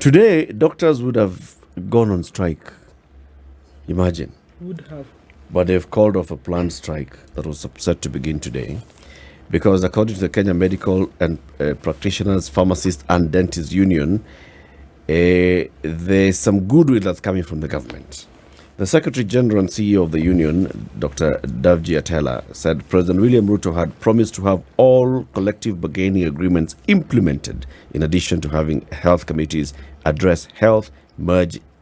Today, doctors would have gone on strike. Imagine. Would have. But they've called off a planned strike that was set to begin today because, according to the Kenya Medical and Practitioners, Pharmacists and Dentists Union, there's some goodwill that's coming from the government. The Secretary General and CEO of the union, Dr. Davji Atellah, said President William Ruto had promised to have all collective bargaining agreements implemented, in addition to having health committees address health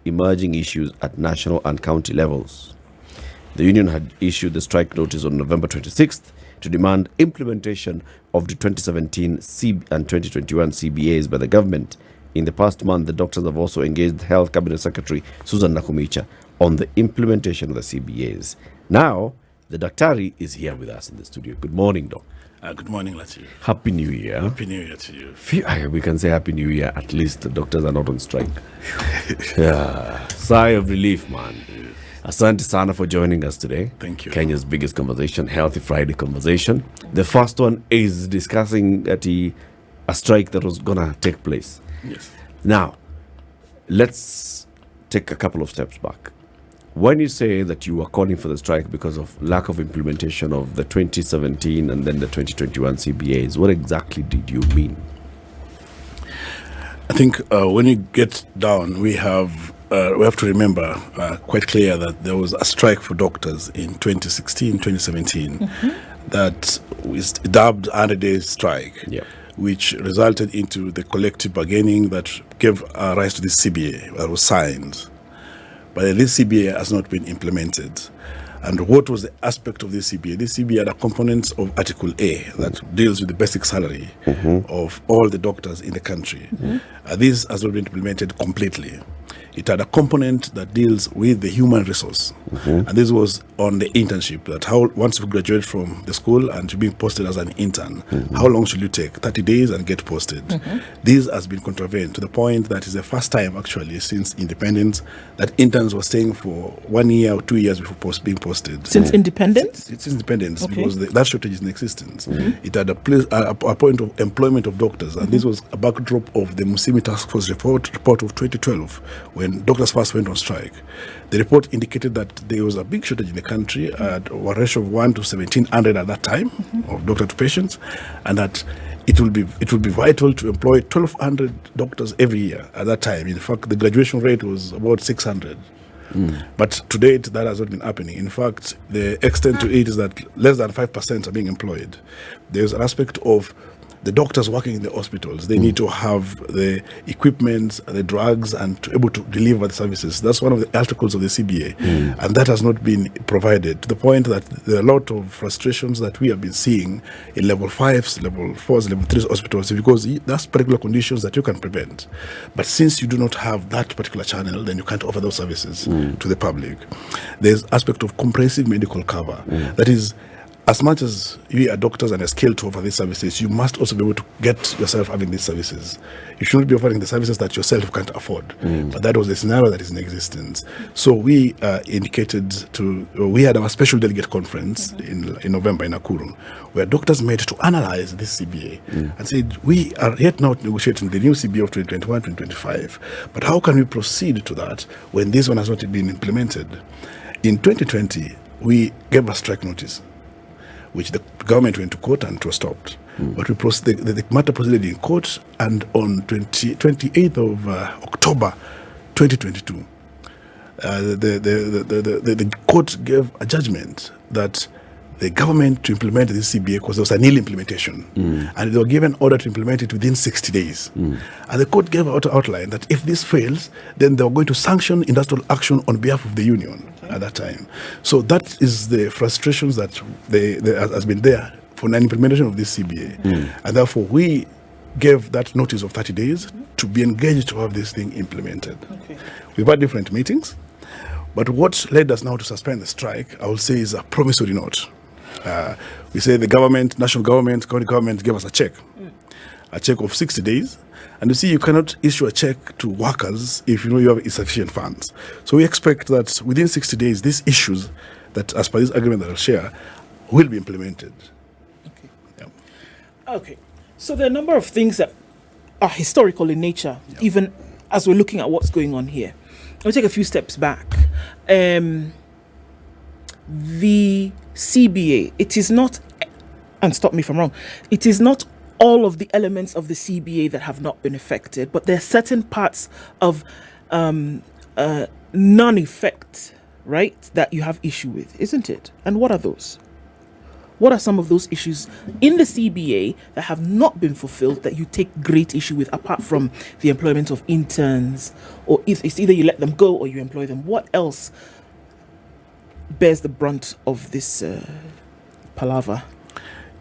emerging issues at national and county levels. The union had issued the strike notice on November 26th to demand implementation of the 2017 and 2021 CBAs by the government. In the past month, the doctors have also engaged Health Cabinet Secretary Susan Nakumicha on the implementation of the CBAs. Now, the Daktari is here with us in the studio. Good morning, Doc. Good morning, Lati. Happy New Year. Happy New Year to you. We can say Happy New Year. At least the doctors are not on strike. Yeah. Sigh of relief, man. Asante sana for joining us today. Thank you. Kenya's biggest conversation, Healthy Friday conversation. The first one is discussing a strike that was going to take place. Yes. Now, let's take a couple of steps back. When you say that you were calling for the strike because of lack of implementation of the 2017 and then the 2021 CBAs, what exactly did you mean? I think when you get down, we have to remember quite clear that there was a strike for doctors in 2016, 2017 that was dubbed 100-day strike, which resulted into the collective bargaining that gave rise to this CBA that was signed. But this CBA has not been implemented. And what was the aspect of this CBA? This CBA had a component of Article A that deals with the basic salary of all the doctors in the country. This has not been implemented completely. It had a component that deals with the human resource. And this was on the internship, that how once you graduate from the school and you're being posted as an intern, how long should you take? 30 days and get posted. This has been contravened to the point that it's the first time actually since independence that interns were staying for 1 year or 2 years before being posted. Since independence? Since independence, because that shortage is in existence. It had a point of employment of doctors, and this was a backdrop of the Musimi Task Force report of 2012, when doctors first went on strike. The report indicated that there was a big shortage in the country at a ratio of 1 to 1,700 at that time of doctor to patients, and that it will be vital to employ 1,200 doctors every year at that time. In fact, the graduation rate was about 600. But to date, that has not been happening. In fact, the extent to it is that less than 5% are being employed. There's an aspect of the doctors working in the hospitals. They need to have the equipment, the drugs, and to be able to deliver the services. That's one of the articles of the CBA. And that has not been provided, to the point that there are a lot of frustrations that we have been seeing in level 5s, level 4s, level 3s hospitals, because that's particular conditions that you can prevent. But since you do not have that particular channel, then you can't offer those services to the public. There's aspect of comprehensive medical cover. That is, as much as you are doctors and are skilled to offer these services, you must also be able to get yourself having these services. You shouldn't be offering the services that yourself can't afford. But that was the scenario that is in existence. So we we had our special delegate conference in November in Nakuru, where doctors met to analyze this CBA and said, we are yet now negotiating the new CBA of 2021-2025. But how can we proceed to that when this one has not been implemented? In 2020, we gave a strike notice, which the government went to court and it was stopped. But the matter proceeded in court, and on 28th of October 2022, the court gave a judgment that the government to implement this CBA, because there was a nil implementation, and they were given order to implement it within 60 days. And the court gave out outline that if this fails, then they were going to sanction industrial action on behalf of the union at that time. So that is the frustrations that has been there for non-implementation of this CBA. And therefore, we gave that notice of 30 days to be engaged to have this thing implemented. We've had different meetings, but what led us now to suspend the strike, I will say, is a promissory note. We say the government, national government, county government gave us a check of 60 days. And you see, you cannot issue a check to workers if you know you have insufficient funds. So we expect that within 60 days, these issues that, as per this agreement that I'll share, will be implemented. Okay. So there are a number of things that are historical in nature, even as we're looking at what's going on here, I'll take a few steps back. The CBA, it is not, and stop me if I'm wrong, it is not all of the elements of the CBA that have not been affected, but there are certain parts of non-effect, right, that you have issue with, isn't it? And what are those? What are some of those issues in the CBA that have not been fulfilled that you take great issue with, apart from the employment of interns, or if it's either you let them go or you employ them? What else bears the brunt of this palaver?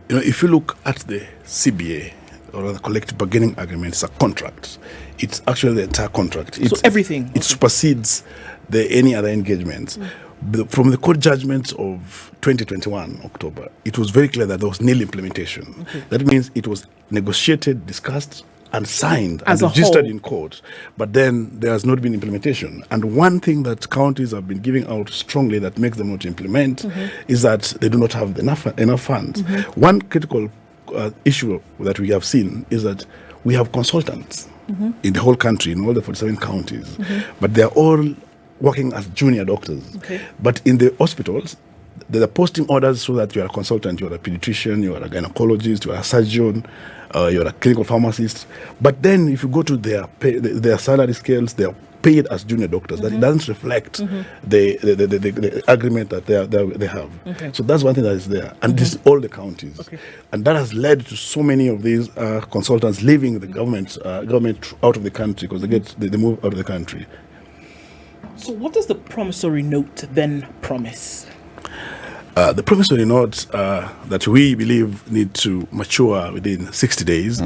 If you look at the CBA, or the collective bargaining agreement, it's a contract. It's actually the entire contract. So everything. It supersedes any other engagement. From the court judgment of 2021 October, it was very clear that there was nil implementation. That means it was negotiated, discussed, and signed as and registered whole in court, but then there has not been implementation. And one thing that counties have been giving out strongly that makes them not implement is that they do not have enough funds. One critical issue that we have seen is that we have consultants in the whole country, in all the 47 counties, but they are all working as junior doctors. But in the hospitals, there are posting orders so that you are a consultant, you are a pediatrician, you are a gynecologist, you are a surgeon, you are a clinical pharmacist. But then if you go to their salary scales, they are paid as junior doctors. That it doesn't reflect the agreement that they have. So that's one thing that is there. And this is all the counties. And that has led to so many of these consultants leaving the government out of the country because they move out of the country. So what does the promissory note then promise? The promissory note that we believe need to mature within 60 days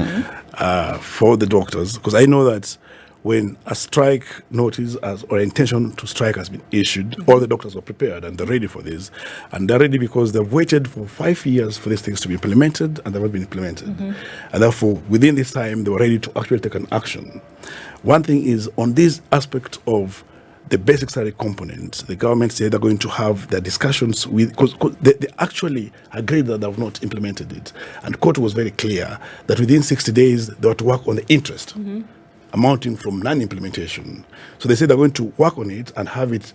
for the doctors, because I know that when a strike notice or intention to strike has been issued, all the doctors were prepared and they're ready for this. And they're ready because they've waited for 5 years for these things to be implemented, and they've not been implemented. And therefore, within this time, they were ready to actually take an action. One thing is, on this aspect of the basic salary component, the government said they're going to have their discussions with, because they actually agreed that they have not implemented it. And the court was very clear that within 60 days, they were to work on the interest amounting from non-implementation. So they said they're going to work on it and have it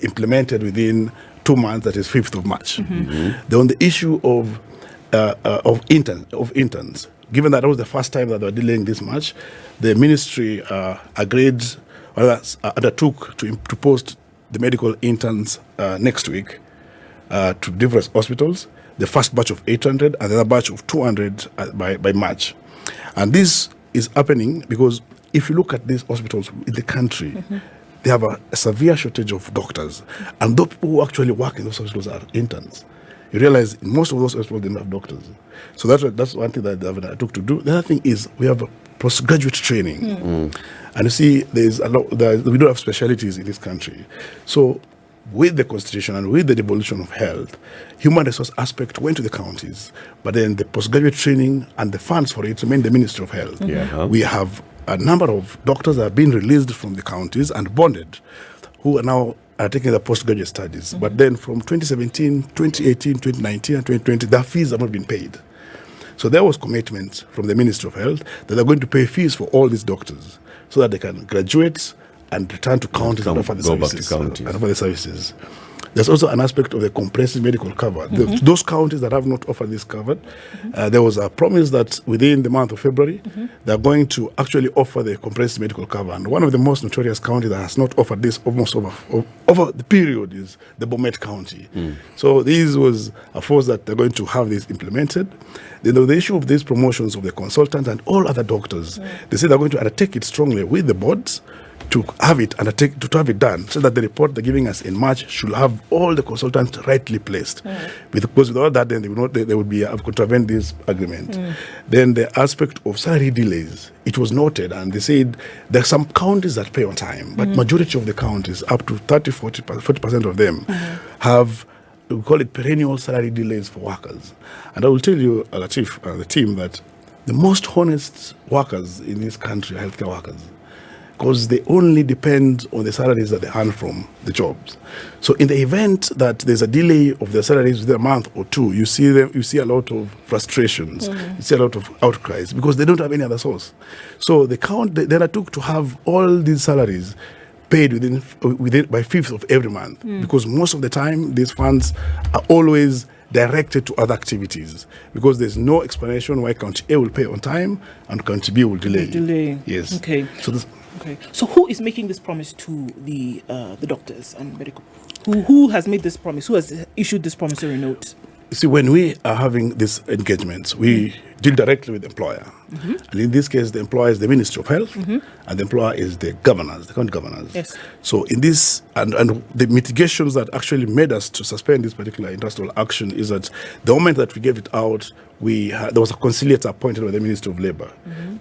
implemented within 2 months, that is 5th of March. Then on the issue of interns, given that was the first time that they were dealing this much, the ministry agreed, undertook to post the medical interns next week to different hospitals, the first batch of 800 and the other batch of 200 by March. And this is happening because if you look at these hospitals in the country, they have a severe shortage of doctors. And those people who actually work in those hospitals are interns. You realize in most of those hospitals they don't have doctors. So that's one thing that I took to do. The other thing is we have postgraduate training. And you see, we don't have specialties in this country. So with the constitution and with the devolution of health, human resource aspect went to the counties, but then the postgraduate training and the funds for it remain the Ministry of Health. We have a number of doctors that have been released from the counties and bonded, who are now taking the postgraduate studies. But then from 2017, 2018, 2019, and 2020, their fees have not been paid. So there was commitment from the Ministry of Health that they're going to pay fees for all these doctors so that they can graduate and return to counties and offer the services. There's also an aspect of the comprehensive medical cover. Those counties that have not offered this covered, there was a promise that within the month of February, they're going to actually offer the comprehensive medical cover. And one of the most notorious counties that has not offered this almost over the period is the Bomet County. So this was a force that they're going to have this implemented. Then the issue of these promotions of the consultants and all other doctors, they say they're going to undertake it strongly with the boards to have it to have it done, so that the report they're giving us in March should have all the consultants rightly placed. Because without that, then they would be have contravened this agreement. Then the aspect of salary delays, it was noted, and they said there are some counties that pay on time, but majority of the counties, up to 40% of them, have, we call it perennial salary delays for workers. And I will tell you, Latif, the team, that the most honest workers in this country are healthcare workers. because they only depend on the salaries that they earn from the jobs. So in the event that there's a delay of their salaries within a month or two, you see a lot of frustrations, you see a lot of outcries because they don't have any other source. So they undertook to have all these salaries paid within by 5th of every month, because most of the time these funds are always directed to other activities, because there's no explanation why County A will pay on time and County B will delay. Yes. Okay. Okay. So who is making this promise to the doctors and medical? Who has made this promise? Who has issued this promissory note? See, when we are having these engagements, we deal directly with the employer. And in this case, the employer is the Ministry of Health, and the employer is the governors, the county governors. Yes. So in this, and the mitigations that actually made us to suspend this particular industrial action is that the moment that we gave it out, there was a conciliator appointed by the Ministry of Labour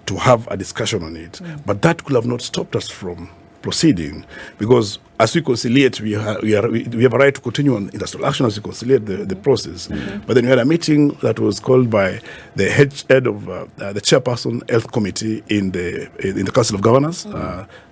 to have a discussion on it. But that could have not stopped us from proceeding, because as we conciliate, we have a right to continue on industrial action as we conciliate the process. But then we had a meeting that was called by the head of the chairperson health committee in the Council of Governors,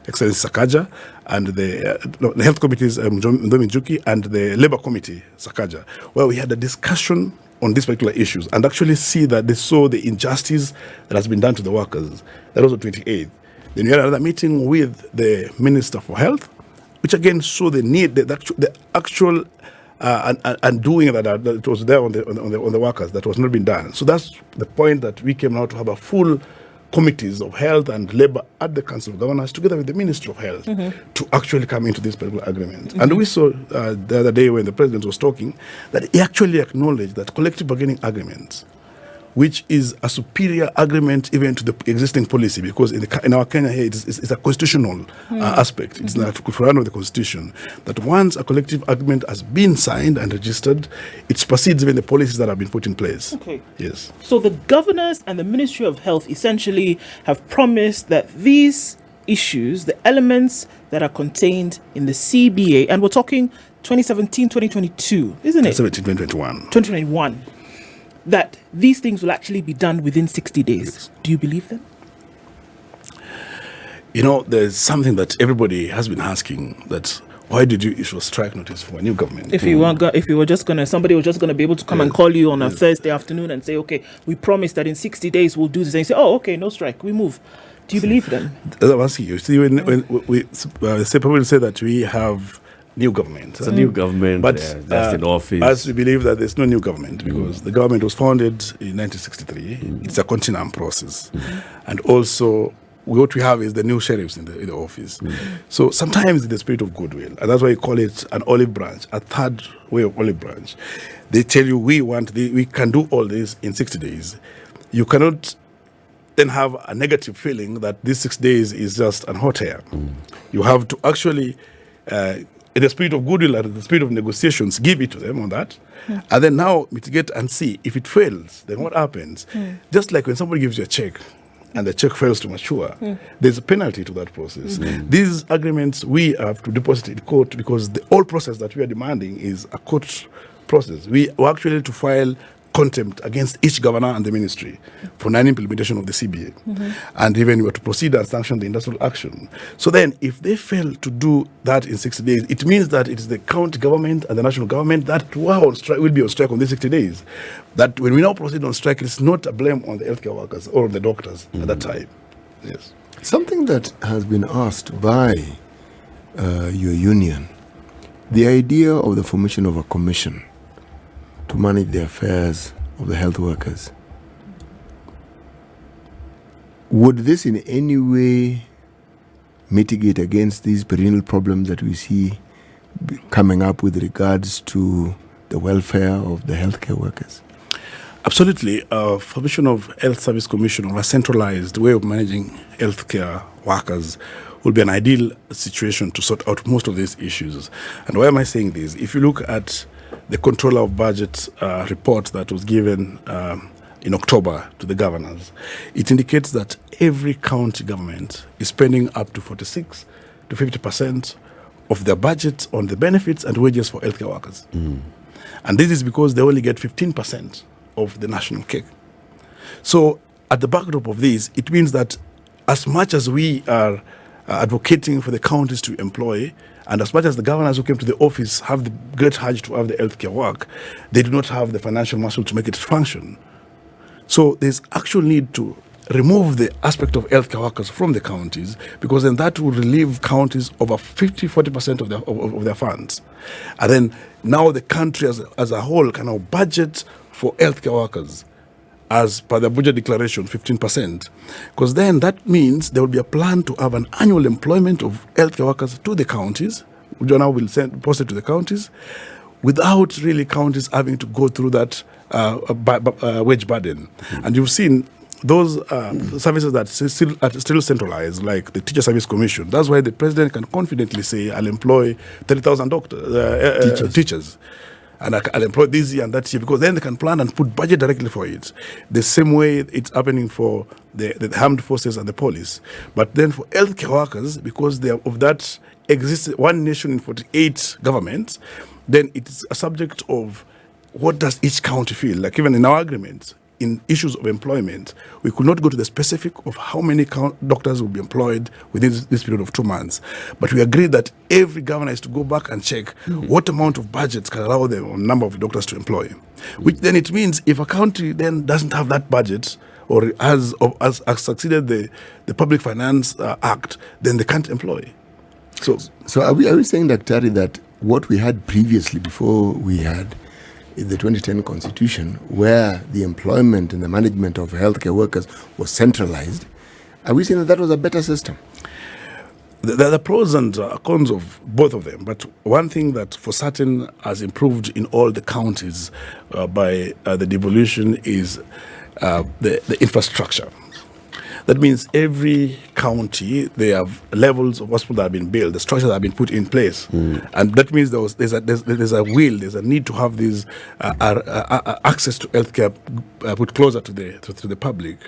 Excellency Sakaja, and the health committees Ndomi Njuki, and the Labour committee Sakaja, where we had a discussion on these particular issues and actually see that they saw the injustice that has been done to the workers. That was on 28th. Then we had another meeting with the Minister for Health, which again saw the need, the actual undoing that was there on the workers that was not being done. So that's the point that we came now to have a full committees of health and labour at the Council of Governors together with the Ministry of Health to actually come into this particular agreement. And we saw the other day when the President was talking that he actually acknowledged that collective bargaining agreements, which is a superior agreement even to the existing policy, because in our Kenya here, it's a constitutional aspect. It's not for of the Constitution, that once a collective agreement has been signed and registered, it supersedes even the policies that have been put in place. Okay. Yes. So the governors and the Ministry of Health essentially have promised that these issues, the elements that are contained in the CBA, and we're talking 2017, 2022, isn't it? 2017, 2021. 2021. That these things will actually be done within 60 days. Yes. Do you believe them? You know, there's something that everybody has been asking, that why did you issue a strike notice for a new government? If you were just gonna, somebody was just gonna be able to come and call you on a Thursday afternoon and say, okay, we promise that in 60 days we'll do this, and you say, oh, okay, no strike, we move. Do you believe them? As I'm asking you, see, when we people say that we have new government. It's a new government, but that's in office. As we believe that there's no new government, because the government was founded in 1963. It's a continuum process. And also, what we have is the new sheriffs in the office. So sometimes in the spirit of goodwill, and that's why you call it an olive branch, a third way of olive branch. They tell you, we can do all this in 60 days. You cannot then have a negative feeling that this 6 days is just an hot air. You have to actually in the spirit of goodwill and the spirit of negotiations, give it to them on that. And then now mitigate and see. If it fails, then what happens? Just like when somebody gives you a check and the check fails to mature, there's a penalty to that process. These agreements, we have to deposit in court, because the whole process that we are demanding is a court process. We were actually to file contempt against each governor and the ministry for non-implementation of the CBA. And even we were to proceed and sanction the industrial action. So then, if they fail to do that in 60 days, it means that it is the county government and the national government that will be on strike on these 60 days. That when we now proceed on strike, it's not a blame on the healthcare workers or on the doctors at that time. Yes. Something that has been asked by your union, the idea of the formation of a commission to manage the affairs of the health workers. Would this in any way mitigate against these perennial problems that we see coming up with regards to the welfare of the healthcare workers? Absolutely. Formation of Health Service Commission, or a centralized way of managing healthcare workers, will be an ideal situation to sort out most of these issues. And why am I saying this? If you look at the Controller of Budget report that was given in October to the governors, it indicates that every county government is spending up to 46 to 50% of their budget on the benefits and wages for healthcare workers. And this is because they only get 15% of the national cake. So at the backdrop of this, it means that as much as we are advocating for the counties to employ. And as much as the governors who came to the office have the great urge to have the healthcare work, they do not have the financial muscle to make it function. So there's actual need to remove the aspect of healthcare workers from the counties, because then that will relieve counties over 40% of their funds. And then now the country as a whole can now budget for healthcare workers as per the budget declaration, 15%. Because then that means there will be a plan to have an annual employment of healthcare workers to the counties, which now will post it to the counties, without really counties having to go through that wage burden. And you've seen those services that are still centralized, like the Teacher Service Commission. That's why the president can confidently say, I'll employ 30,000 teachers. And I'll employ this year and that year, because then they can plan and put budget directly for it. The same way it's happening for the armed forces and the police. But then for healthcare workers, because they are of that exists one nation in 48 governments, then it's a subject of what does each county feel. Like even in our agreements, in issues of employment, we could not go to the specific of how many doctors will be employed within this period of 2 months. But we agreed that every governor is to go back and check what amount of budgets can allow the number of doctors to employ. Which then it means if a county then doesn't have that budget or has succeeded the Public Finance Act, then they can't employ. So are we saying, Dr. that what we had previously, before we had the 2010 Constitution, where the employment and the management of healthcare workers was centralized, are we saying that was a better system? There are the pros and cons of both of them, but one thing that for certain has improved in all the counties by the devolution is the infrastructure. That means every county, they have levels of hospital that have been built, the structures that have been put in place. And that means there's a need to have these access to healthcare put closer to the public.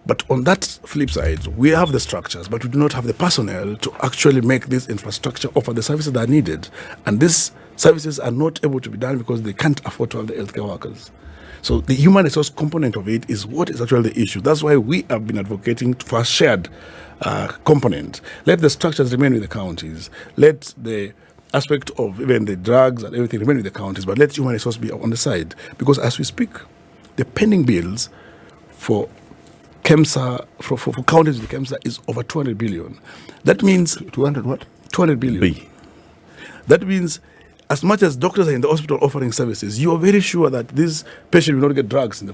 But on that flip side, we have the structures, but we do not have the personnel to actually make this infrastructure offer the services that are needed. And these services are not able to be done because they can't afford to have the healthcare workers. So the human resource component of it is what is actually the issue. That's why we have been advocating for a shared component. Let the structures remain with the counties. Let the aspect of even the drugs and everything remain with the counties, but let human resource be on the side. Because as we speak, the pending bills for KEMSA, for counties with KEMSA is over 200 billion. That means... 200 what? 200 billion. B. That means as much as doctors are in the hospital offering services, you are very sure that this patient will not get drugs in the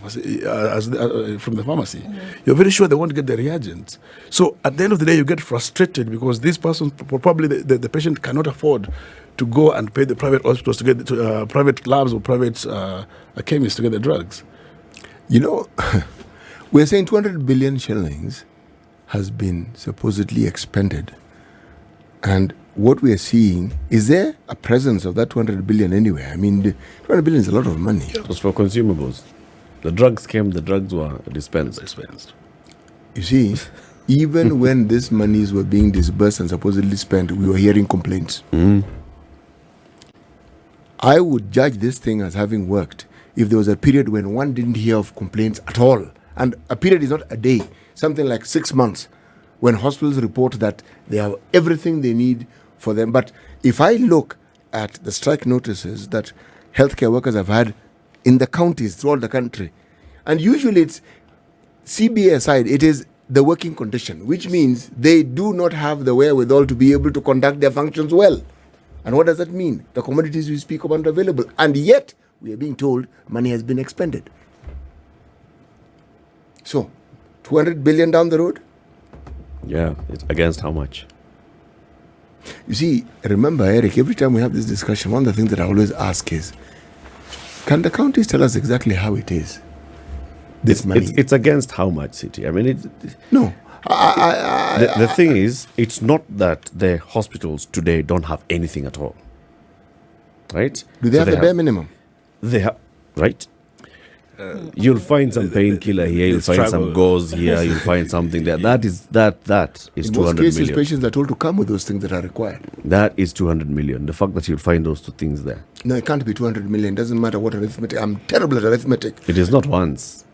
from the pharmacy. You're very sure they won't get the reagents. So at the end of the day, you get frustrated because this person, probably the patient cannot afford to go and pay the private hospitals to get private labs or private chemists to get the drugs. You know, we're saying 200 billion shillings has been supposedly expended. And what we are seeing, is there a presence of that 200 billion anywhere? I mean, 200 billion is a lot of money. It was for consumables. The drugs came, the drugs were dispensed. You see, even when these monies were being disbursed and supposedly spent, we were hearing complaints. I would judge this thing as having worked if there was a period when one didn't hear of complaints at all. And a period is not a day, something like 6 months, when hospitals report that they have everything they need for them. But if I look at the strike notices that healthcare workers have had in the counties throughout the country, and usually it's CBA aside, it is the working condition, which means they do not have the wherewithal to be able to conduct their functions well. And what does that mean? The commodities we speak about are available, and yet we are being told money has been expended. So, 200 billion down the road? Yeah, it's against how much? You see, remember, Eric, every time we have this discussion, one of the things that I always ask is, can the counties tell us exactly how it is? This money. It's against how much, City? I mean, no. The thing is, it's not that the hospitals today don't have anything at all. Right? Do they have the bare minimum? They have, right? You'll find some painkiller here, you'll find some gauze here, you'll find something there. That is 200 In most cases, million. patients are told to come with those things that are required. That is 200 million. The fact that you'll find those two things there. No, it can't be 200 million. Doesn't matter what arithmetic. I'm terrible at arithmetic. It is not once.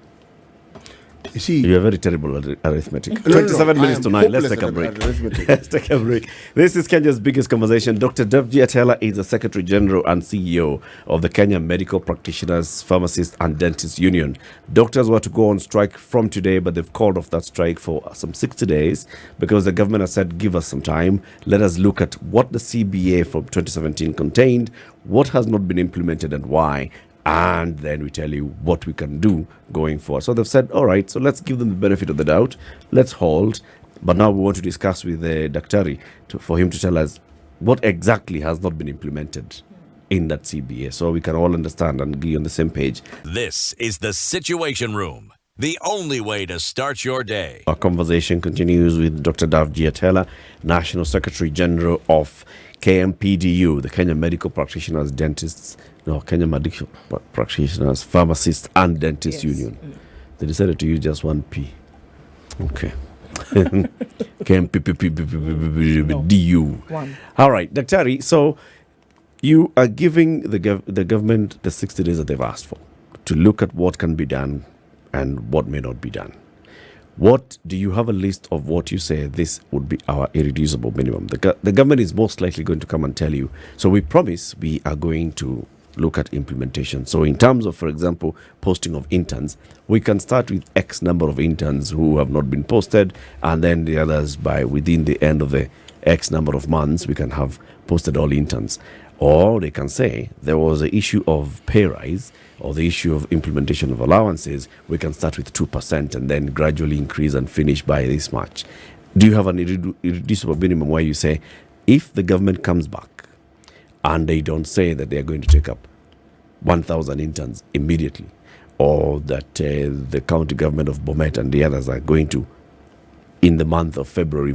You see, You're very terrible at arithmetic. No, 27 I minutes am to 9. Let's hopeless take a at break. arithmetic. Let's take a break. This is Kenya's biggest conversation. Dr. Davji Atellah is the Secretary General and CEO of the Kenya Medical Practitioners, Pharmacists and Dentists Union. Doctors were to go on strike from today, but they've called off that strike for some 60 days because the government has said, give us some time. Let us look at what the CBA from 2017 contained, what has not been implemented and why. And then we tell you what we can do going forward. So they've said, all right, so let's give them the benefit of the doubt. Let's hold. But now we want to discuss with the Daktari for him to tell us what exactly has not been implemented in that CBA so we can all understand and be on the same page. This is the Situation Room, the only way to start your day. Our conversation continues with Dr. Davji Atellah, National Secretary General of KMPDU, the Kenya Medical Practitioners, Kenya Medical Practitioners, Pharmacists and Dentists Union. They decided to use just one P. Okay. KMPDU. One. All right, Daktari, so you are giving the government the 60 days that they've asked for to look at what can be done and what may not be done. What do you have a list of what you say this would be our irreducible minimum? The government is most likely going to come and tell you. So we promise we are going to look at implementation. So in terms of, for example, posting of interns, we can start with X number of interns who have not been posted, and then the others by within the end of the X number of months, we can have posted all interns. Or they can say there was an issue of pay rise or the issue of implementation of allowances. We can start with 2% and then gradually increase and finish by this much. Do you have an irreducible minimum where you say if the government comes back and they don't say that they're going to take up 1,000 interns immediately, or that the county government of Bomet and the others are going to, in the month of in the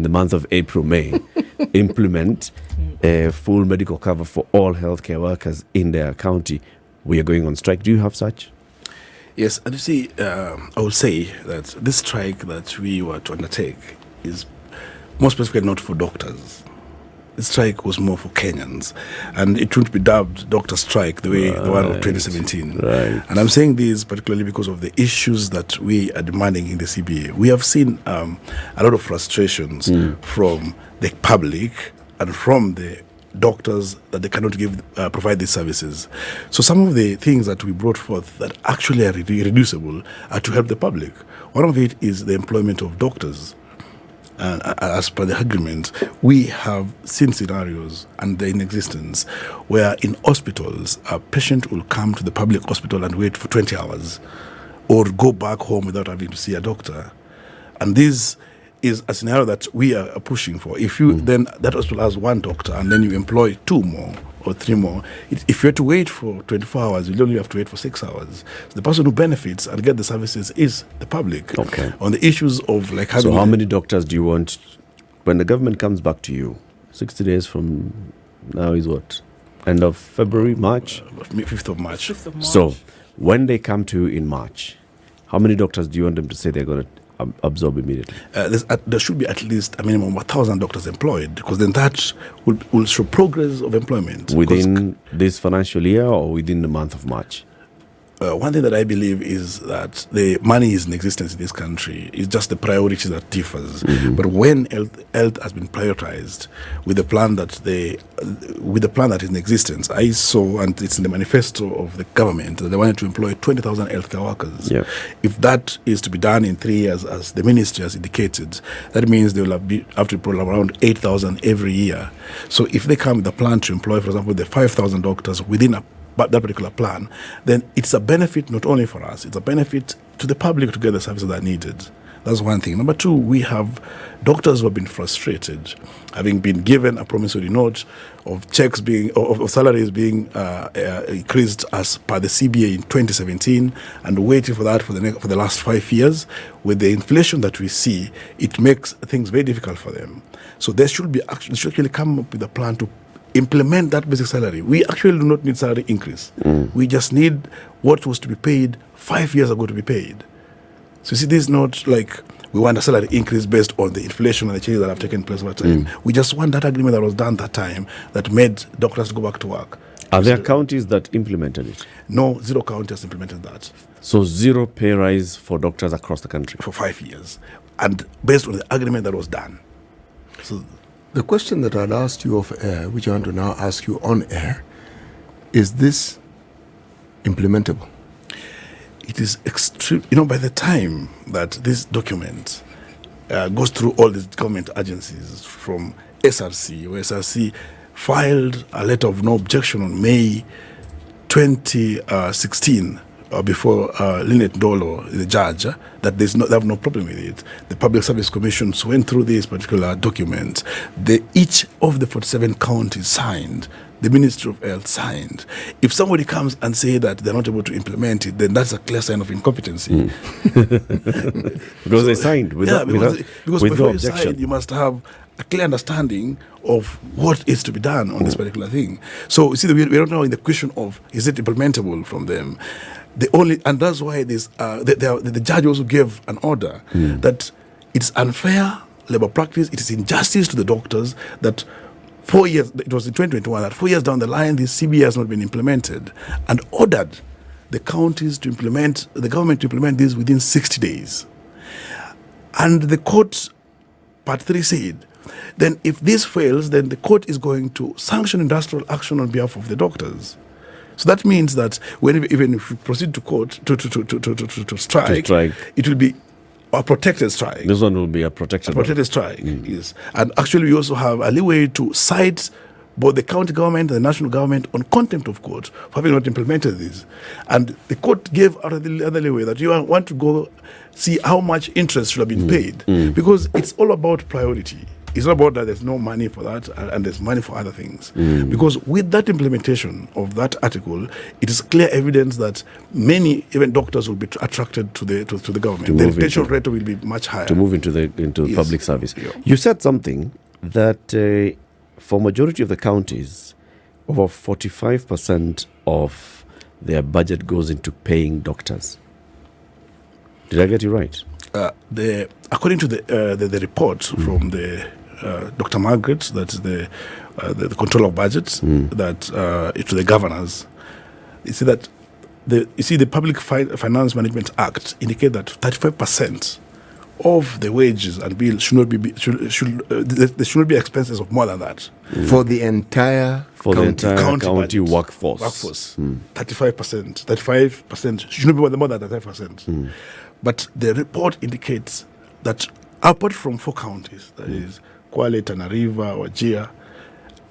month of April, May, implement a full medical cover for all healthcare workers in their county, we are going on strike. Do you have such? Yes, and you see, I will say that this strike that we were to undertake is more specifically not for doctors. The strike was more for Kenyans, and it wouldn't be dubbed doctor strike the way the one of 2017. Right. And I'm saying this particularly because of the issues that we are demanding in the CBA. We have seen a lot of frustrations from the public and from the doctors that they cannot provide these services. So some of the things that we brought forth that actually are irreducible are to help the public. One of it is the employment of doctors. And as per the agreement, we have seen scenarios, and they're in existence, where in hospitals, a patient will come to the public hospital and wait for 20 hours or go back home without having to see a doctor. And this is a scenario that we are pushing for. If you then, that hospital has one doctor and then you employ 2 more or 3 more, if you have to wait for 24 hours, you only have to wait for 6 hours. So the person who benefits and get the services is the public. Okay. On the issues of like having... So how many doctors do you want when the government comes back to you? 60 days from now is what? End of February, March? 5th of March. 5th of March. So when they come to you in March, how many doctors do you want them to say they're going to absorb immediately? There should be at least a minimum of 1,000 doctors employed, because then that will show progress of employment. Within this financial year or within the month of March? One thing that I believe is that the money is in existence in this country. It's just the priority that differs. But when health has been prioritized with the plan that is in existence, I saw, and it's in the manifesto of the government, that they wanted to employ 20,000 healthcare workers. Yeah. If that is to be done in 3 years, as the ministry has indicated, that means they will have to employ around 8,000 every year. So if they come with a plan to employ, for example, the 5,000 doctors within that particular plan, then it's a benefit not only for us, it's a benefit to the public to get the services that are needed. That's one thing. Number 2, we have doctors who have been frustrated, having been given a promissory note of checks being, of salaries being increased as per the CBA in 2017, and waiting for that for the last 5 years. With the inflation that we see, it makes things very difficult for them. So they should actually come up with a plan to implement that basic salary. We actually do not need salary increase. We just need what was to be paid 5 years ago to be paid. So you see, this is not like we want a salary increase based on the inflation and the changes that have taken place over time. We just want that agreement that was done that time that made doctors go back to work. Are there counties that implemented it? No, 0 county has implemented that So 0 pay rise for doctors across the country. for 5 years, and based on the agreement that was done. So The question that I'd asked you off air, which I want to now ask you on air, is this implementable? it is extreme. By the time that this document goes through all these government agencies, from SRC, where SRC filed a letter of no objection on May 2016 before Lynette Dolo, the judge, that they have no problem with it. The Public Service Commissions went through this particular document. Each of the 47 counties signed. The Ministry of Health signed. If somebody comes and say that they're not able to implement it, then that's a clear sign of incompetency. Because they signed Because with before no you sign, objection. you must have a clear understanding of what is to be done on this particular thing. So you see, we're not now in the question of is it implementable from them. And that's why the judge also gave an order that it's unfair labor practice, it is injustice to the doctors that 4 years, it was in 2021, that 4 years down the line, this CBA has not been implemented, and ordered the counties to implement, the government to implement this within 60 days. And the court, part 3 said, then if this fails, then the court is going to sanction industrial action on behalf of the doctors. So that means that even if we proceed to court to strike, it will be a protected strike. This one will be a protected strike, yes. And actually, we also have a leeway to cite both the county government and the national government on contempt of court for having not implemented this. And the court gave out the other leeway that you want to go see how much interest should have been paid, because it's all about priority. It's not about that there's no money for that and there's money for other things. Because with that implementation of that article, it is clear evidence that many, even doctors, will be attracted to the government. The retention rate will be much higher. To move into Yes. public service. Yeah. You said something that for majority of the counties, over 45% of their budget goes into paying doctors. Did I get you right? According to the report from the Dr. Margaret, that's the controller of budgets, that to the governors, you see that the Public Finance Management Act indicate that 35% of the wages and bills should not be there should not be expenses of more than that For the entire county budget. workforce. 35% should not be more than 35%. But the report indicates that apart from 4 counties, that is Kwale, Tana River, Wajir,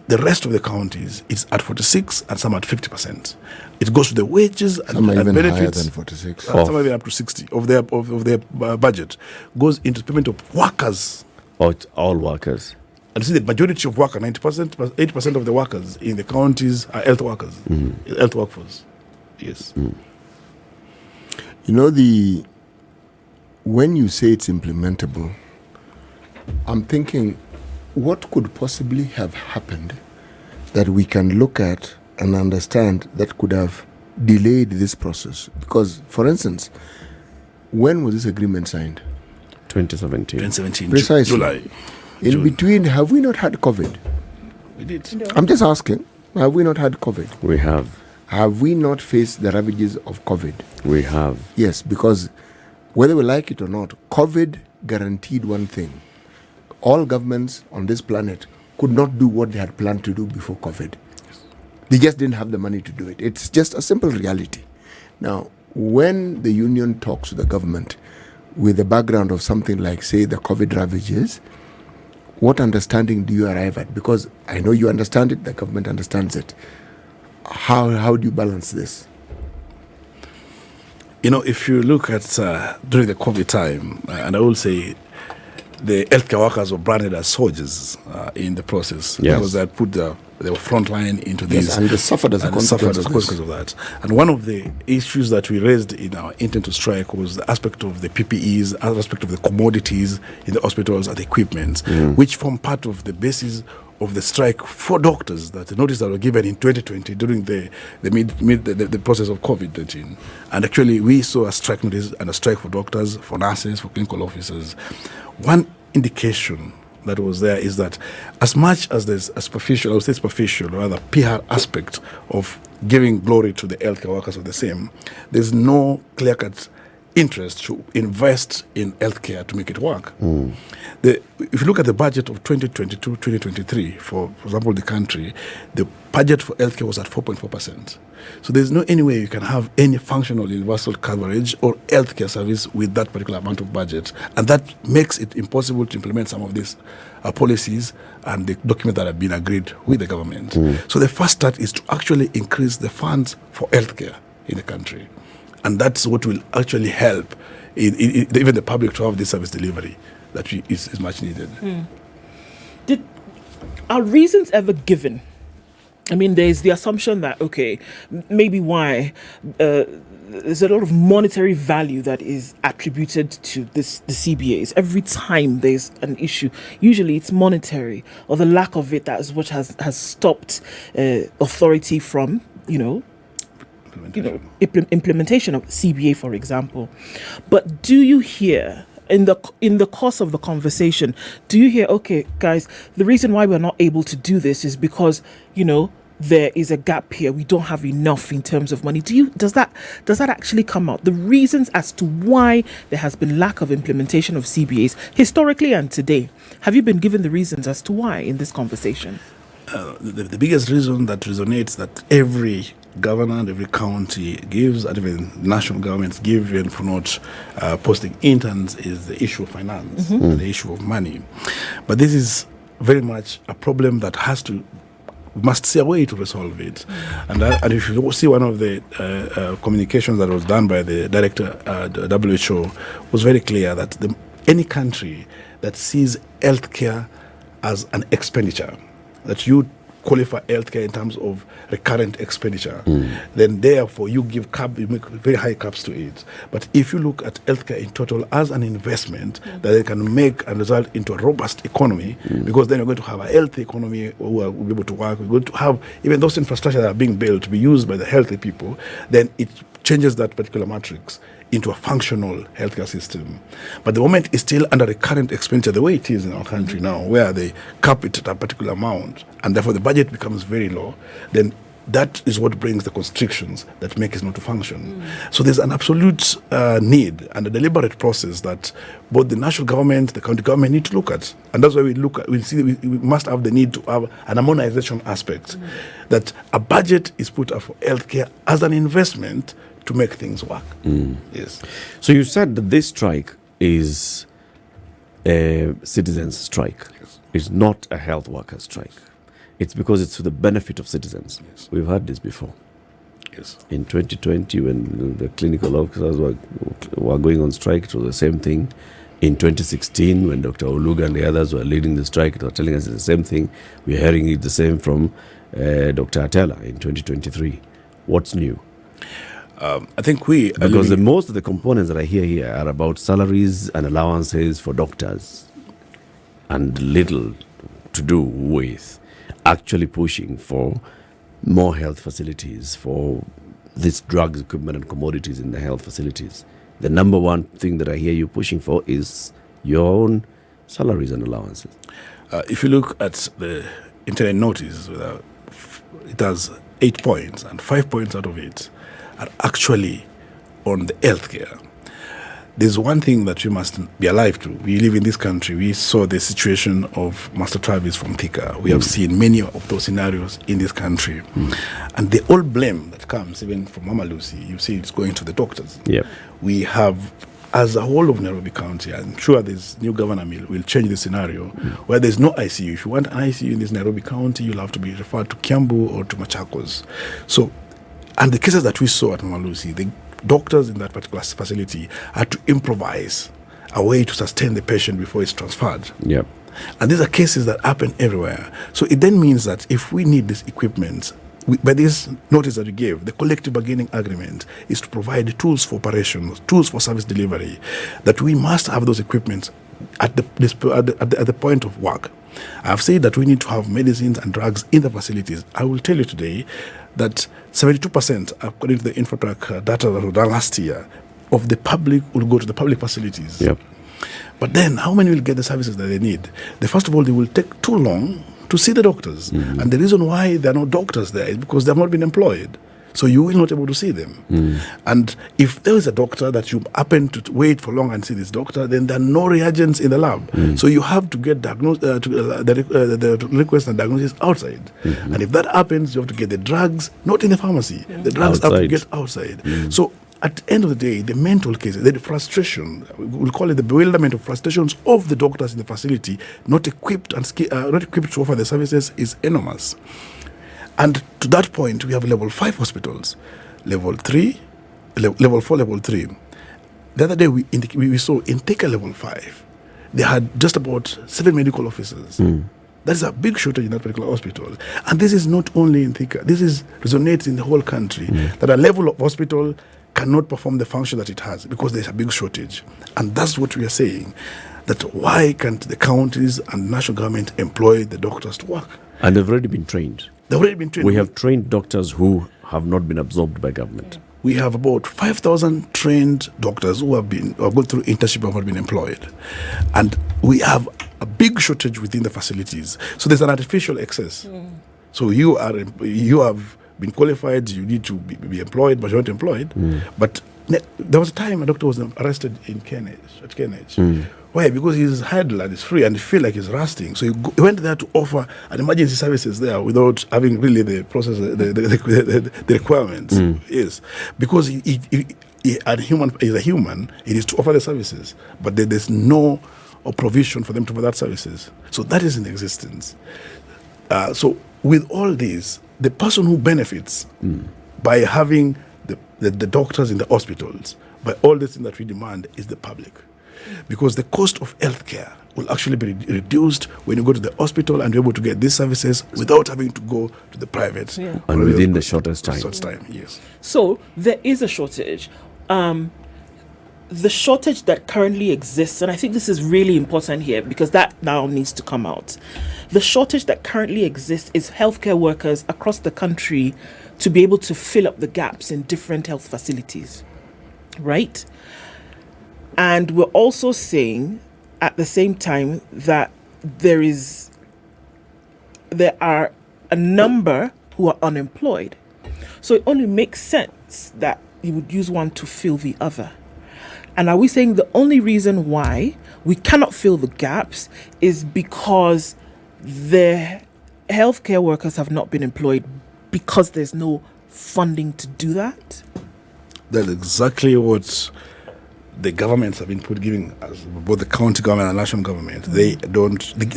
the rest of the counties is at 46 and some at 50%. It goes to the wages and even benefits. higher than 46. Some are even up to 60 of their budget goes into payment of workers. All workers. And see, the majority of workers, 80% of the workers in the counties are health workers, health workforce. Yes. You know, when you say it's implementable, I'm thinking, what could possibly have happened that we can look at and understand that could have delayed this process? Because, for instance, when was this agreement signed? 2017. Precisely. July. In between, have we not had COVID? We did. No. I'm just asking, have we not had COVID? We have. Have we not faced the ravages of COVID? We have. Yes, because whether we like it or not, COVID guaranteed one thing. All governments on this planet could not do what they had planned to do before COVID. They just didn't have the money to do it. It's just a simple reality. Now, when the union talks to the government with the background of something like, say, the COVID ravages, what understanding do you arrive at? Because I know you understand it, the government understands it. How do you balance this? If you look at during the COVID time, and I will say the healthcare workers were branded as soldiers in the process, Yes. because they were frontline into this. Yes, and they suffered as a consequence of that. And one of the issues that we raised in our intent to strike was the aspect of the PPEs, other aspect of the commodities in the hospitals and the equipment, which form part of the basis of the strike for doctors, that the notice that were given in 2020 during the process of COVID-19. And actually, we saw a strike notice and a strike for doctors, for nurses, for clinical officers. One indication that was there is that as much as there's a superficial, I would say superficial, or rather PR aspect of giving glory to the healthcare workers of the same, there's no clear-cut interest to invest in healthcare to make it work. If you look at the budget of 2022-2023, for example, the country, the budget for healthcare was at 4.4%. So there's no any way you can have any functional universal coverage or healthcare service with that particular amount of budget. And that makes it impossible to implement some of these policies and the documents that have been agreed with the government. So the first start is to actually increase the funds for healthcare in the country. And that's what will actually help even the public to have this service delivery that is much needed. Are reasons ever given? I mean, there's the assumption that, okay, maybe why there's a lot of monetary value that is attributed to the CBAs. Every time there's an issue, usually it's monetary or the lack of it that is what has stopped authority from, implementation of CBA, for example. But do you hear in the course of the conversation, do you hear, okay, guys, the reason why we're not able to do this is because, there is a gap here. We don't have enough in terms of money. Does that actually come out? The reasons as to why there has been lack of implementation of CBAs historically and today. Have you been given the reasons as to why in this conversation? The biggest reason that resonates that every governor and every county gives, and even national governments give, even for not posting interns, is the issue of finance and the issue of money. But this is very much a problem that we must see a way to resolve it. And if you see one of the communications that was done by the director, the WHO, was very clear that any country that sees healthcare as an expenditure, that you qualify healthcare in terms of recurrent expenditure, then therefore you make very high caps to it. But if you look at healthcare in total as an investment that it can make and result into a robust economy, because then you're going to have a healthy economy who will be able to work. We're going to have even those infrastructure that are being built to be used by the healthy people, then it changes that particular matrix into a functional healthcare system. But the moment is still under the current expenditure, the way it is in our country now, where they cap it at a particular amount, and therefore the budget becomes very low, then that is what brings the constrictions that make it not to function. So there's an absolute need and a deliberate process that both the national government, the county government need to look at. And that's why we must have the need to have an harmonization aspect, that a budget is put up for healthcare as an investment to make things work. Yes. So you said that this strike is a citizens' strike. Yes. It's not a health worker strike. It's because it's for the benefit of citizens. Yes. We've had this before. Yes. In 2020, when the clinical officers were going on strike, it was the same thing. In 2016, when Dr. Oluga and the others were leading the strike, they were telling us it's the same thing. We're hearing it the same from Dr. Atellah in 2023. What's new? I think because most of the components that I hear here are about salaries and allowances for doctors and little to do with actually pushing for more health facilities, for this drugs, equipment and commodities in the health facilities. The number one thing that I hear you pushing for is your own salaries and allowances. If you look at the internet notice, it has 8 points, and 5 points out of it are actually on the healthcare. There's one thing that we must be alive to. We live in this country. We saw the situation of Master Travis from Thika. We have seen many of those scenarios in this country. And the old blame that comes, even from Mama Lucy, you see it's going to the doctors. Yep. We have, as a whole of Nairobi County, I'm sure this new governor will change the scenario, where there's no ICU. If you want an ICU in this Nairobi County, you'll have to be referred to Kiambu or to Machakos. So, and the cases that we saw at Mama Lucy, the doctors in that particular facility had to improvise a way to sustain the patient before it's transferred. Yep. And these are cases that happen everywhere. So it then means that if we need this equipment, by this notice that we gave, the collective bargaining agreement is to provide tools for operations, tools for service delivery, that we must have those equipments at the point of work. I've said that we need to have medicines and drugs in the facilities. I will tell you today that 72%, according to the Infotrack data that was done last year, of the public will go to the public facilities. Yep. But then, how many will get the services that they need? First of all, they will take too long to see the doctors. And the reason why there are no doctors there is because they have not been employed. So you will not be able to see them. And if there is a doctor that you happen to wait for long and see this doctor, then there are no reagents in the lab. So you have to get the request and diagnosis outside. And if that happens, you have to get the drugs, not in the pharmacy. The drugs have to get outside. So at the end of the day, the mental cases, the frustration, we'll call it the bewilderment of frustrations of the doctors in the facility, not equipped to offer the services, is enormous. And to that point, we have level 5 hospitals, level 3, level 4, level 3. The other day, we saw in Thika level 5, they had just about 7 medical officers. That is a big shortage in that particular hospital. And this is not only in Thika. This resonates in the whole country, that a level of hospital cannot perform the function that it has because there's a big shortage. And that's what we are saying, that why can't the counties and national government employ the doctors to work? And they've already been trained. They've already been trained. We have trained doctors who have not been absorbed by government. We have about 5,000 trained doctors who have gone through internship and have been employed. And we have a big shortage within the facilities. So there's an artificial excess. So you have been qualified, you need to be employed, but you're not employed. But there was a time a doctor was arrested in Kenage. Why? Because he's idle and he's free and he feels like he's rusting. So he went there to offer an emergency services there without having really the process, the requirements. Yes, because he is a human. It is to offer the services, but there's no provision for them to provide services. So that is in existence. So with all this, the person who benefits by having the doctors in the hospitals, by all this thing that we demand, is the public. Because the cost of healthcare will actually be reduced when you go to the hospital and you're able to get these services without having to go to the private. And within the shortest time. Yes. So there is a shortage. The shortage that currently exists, and I think this is really important here because that now needs to come out. The shortage that currently exists is healthcare workers across the country to be able to fill up the gaps in different health facilities, right? And we're also saying at the same time that there are a number who are unemployed. So it only makes sense that you would use one to fill the other. And are we saying the only reason why we cannot fill the gaps is because the healthcare workers have not been employed because there's no funding to do that? That's exactly what the governments have been giving us, both the county government and national government. They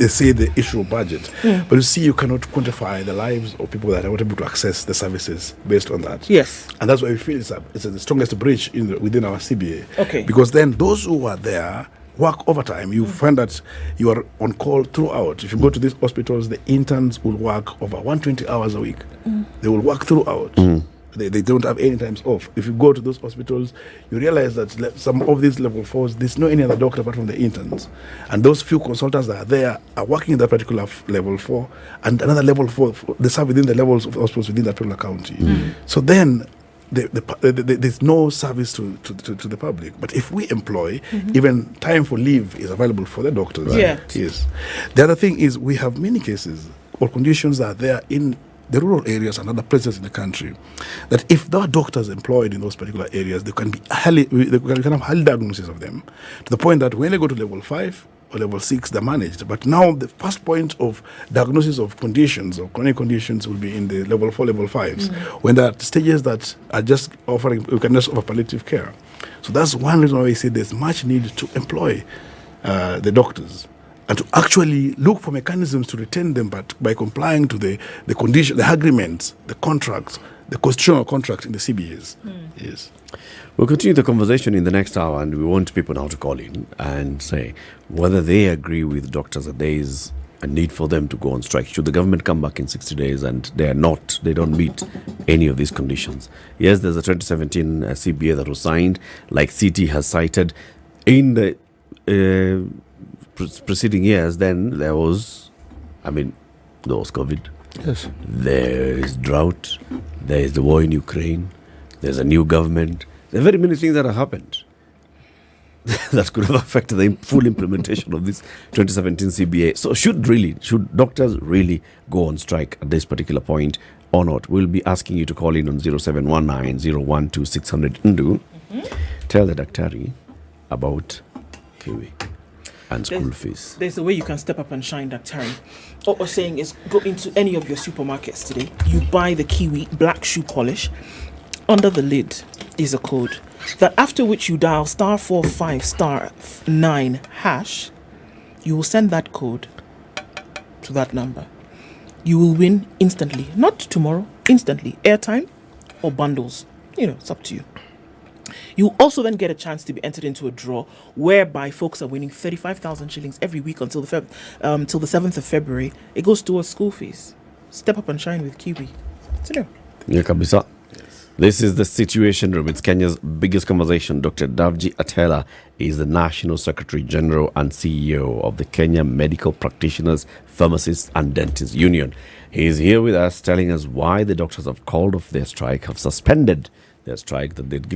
say the issue of budget, but you see, you cannot quantify the lives of people that are not able to access the services based on that. Yes. And that's why we feel it's the strongest breach within our CBA. Okay. Because then those who are there work overtime. You find that you are on call throughout. If you go to these hospitals, the interns will work over 120 hours a week. They will work throughout. They don't have any times off. If you go to those hospitals, you realize that some of these level 4s, there's no any other doctor apart from the interns. And those few consultants that are there are working in that particular level 4, and another level 4, they serve within the levels of hospitals within that particular county. So then there's no service to the public. But if we employ, even time for leave is available for the doctors. Yes. The other thing is we have many cases or conditions that are there in the rural areas and other places in the country, that if there are doctors employed in those particular areas, they can have highly diagnosis of them, to the point that when they go to level 5 or level 6, they're managed. But now the first point of diagnosis of conditions or chronic conditions will be in the level 4, level 5s, when there are stages that are just offering, you can just offer palliative care. So that's one reason why we say there's much need to employ the doctors, and to actually look for mechanisms to retain them, but by complying to the condition, the agreements, the contracts, the constitutional contract in the CBAs. Yes. We'll continue the conversation in the next hour, and we want people now to call in and say whether they agree with doctors that there is a need for them to go on strike. Should the government come back in 60 days and they don't meet any of these conditions? Yes, there's a 2017 CBA that was signed, like CT has cited. In the preceding years, then there was COVID. Yes. There is drought. There is the war in Ukraine. There's a new government. There are very many things that have happened. that could have affected the full implementation of this 2017 CBA. So should doctors really go on strike at this particular point or not? We'll be asking you to call in on 0719 012 Ndu. Tell the Daktari about Kiwi and school fees. There's a way you can step up and shine, Daktari. What we're saying is go into any of your supermarkets today. You buy the Kiwi black shoe polish. Under the lid is a code that after which you dial *45*9#. You will send that code to that number. You will win instantly. Not tomorrow, instantly. Airtime or bundles. It's up to you. You also then get a chance to be entered into a draw whereby folks are winning 35,000 shillings every week until the 7th of February. It goes towards school fees. Step up and shine with Kiwi. Yeah, kabisa. This is the Situation Room. It's Kenya's biggest conversation. Dr. Davji Atellah is the National Secretary General and CEO of the Kenya Medical Practitioners, Pharmacists and Dentists Union. He is here with us telling us why the doctors have called off their strike, have suspended their strike, that they'd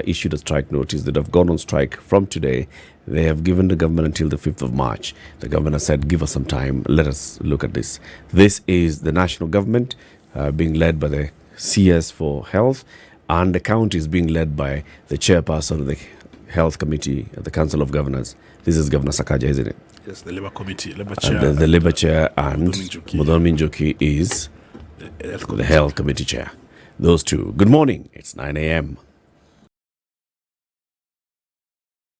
issued a strike notice, that have gone on strike from today. They have given the government until the 5th of March. The governor said, give us some time, let us look at this. This is the national government being led by the CS for Health, and the county is being led by the chairperson of the Health Committee at the Council of Governors. This is Governor Sakaja, isn't it? Yes, the Labour Committee, Labour Chair. Chair. The Labour Chair and Muthoni Njoki is the Health Committee Chair. Those two. Good morning. It's 9 a.m.